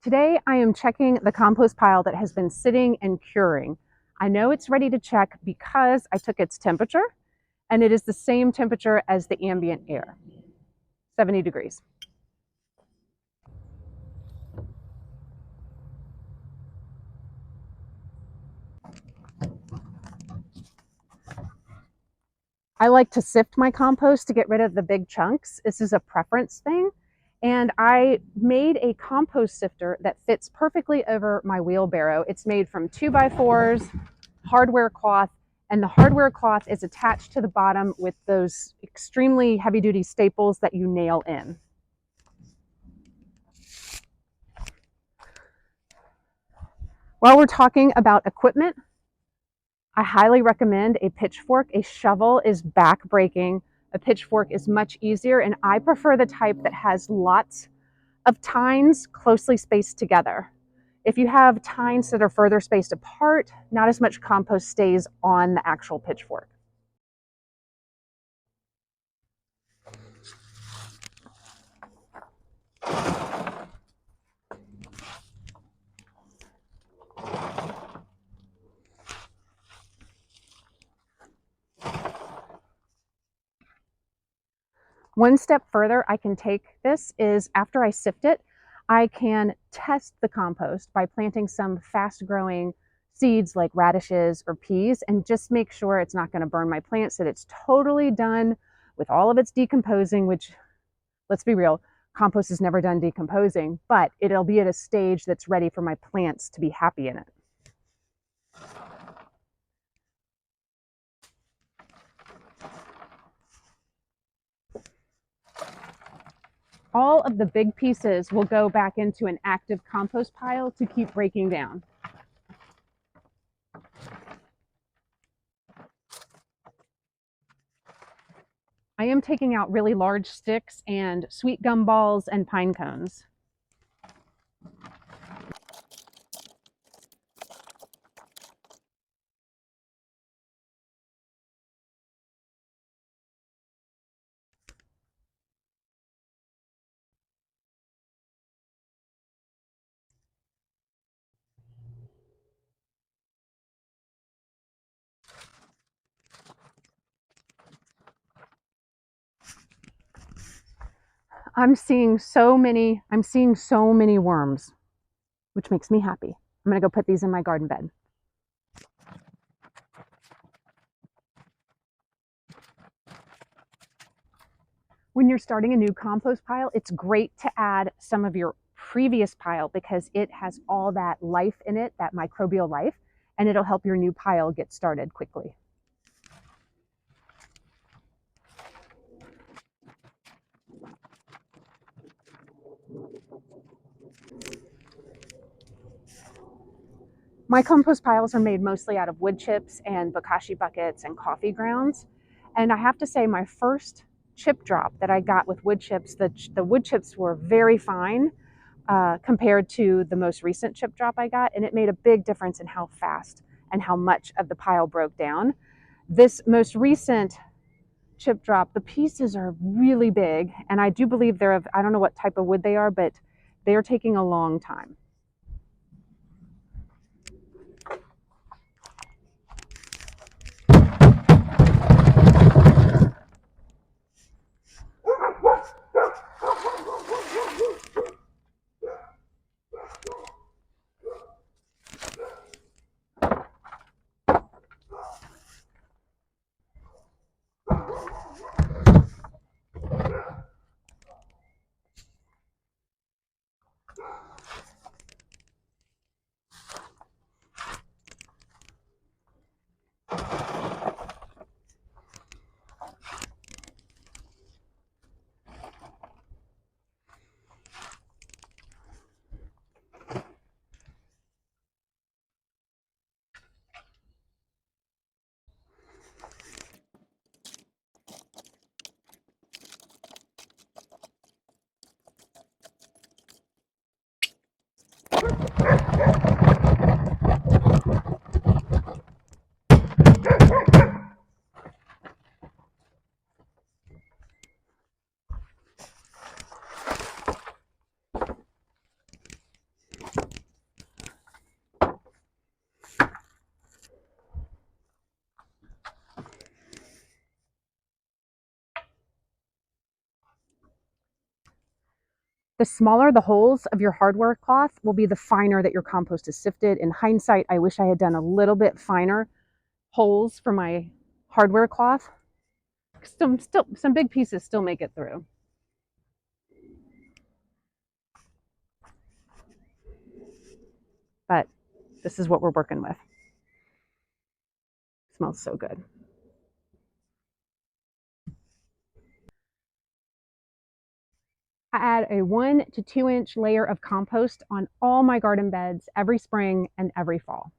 Today I am checking the compost pile that has been sitting and curing. I know it's ready to check because I took its temperature and it is the same temperature as the ambient air, 70 degrees. I like to sift my compost to get rid of the big chunks. This is a preference thing. And I made a compost sifter that fits perfectly over my wheelbarrow. It's made from 2x4s, hardware cloth, and the hardware cloth is attached to the bottom with those extremely heavy-duty staples that you nail in. While we're talking about equipment, I highly recommend a pitchfork. A shovel is back-breaking. A pitchfork is much easier, and I prefer the type that has lots of tines closely spaced together. If you have tines that are further spaced apart, not as much compost stays on the actual pitchfork. One step further I can take this is after I sift it, I can test the compost by planting some fast-growing seeds like radishes or peas and just make sure it's not going to burn my plants, that it's totally done with all of its decomposing, which, let's be real, compost is never done decomposing, but it'll be at a stage that's ready for my plants to be happy in it. All of the big pieces will go back into an active compost pile to keep breaking down. I am taking out really large sticks and sweet gum balls and pine cones. I'm seeing so many worms, which makes me happy. I'm gonna go put these in my garden bed. When you're starting a new compost pile, it's great to add some of your previous pile because it has all that life in it, that microbial life, and it'll help your new pile get started quickly. My compost piles are made mostly out of wood chips and bokashi buckets and coffee grounds. And I have to say, my first chip drop that I got with wood chips, the wood chips were very fine compared to the most recent chip drop I got. And it made a big difference in how fast and how much of the pile broke down. This most recent chip drop, the pieces are really big. And I do believe they're of, I don't know what type of wood they are, but they are taking a long time. The smaller the holes of your hardware cloth will be the finer that your compost is sifted. In hindsight, I wish I had done a little bit finer holes for my hardware cloth. Some big pieces still make it through. But this is what we're working with. It smells so good. I add a 1 to 2 inch layer of compost on all my garden beds every spring and every fall.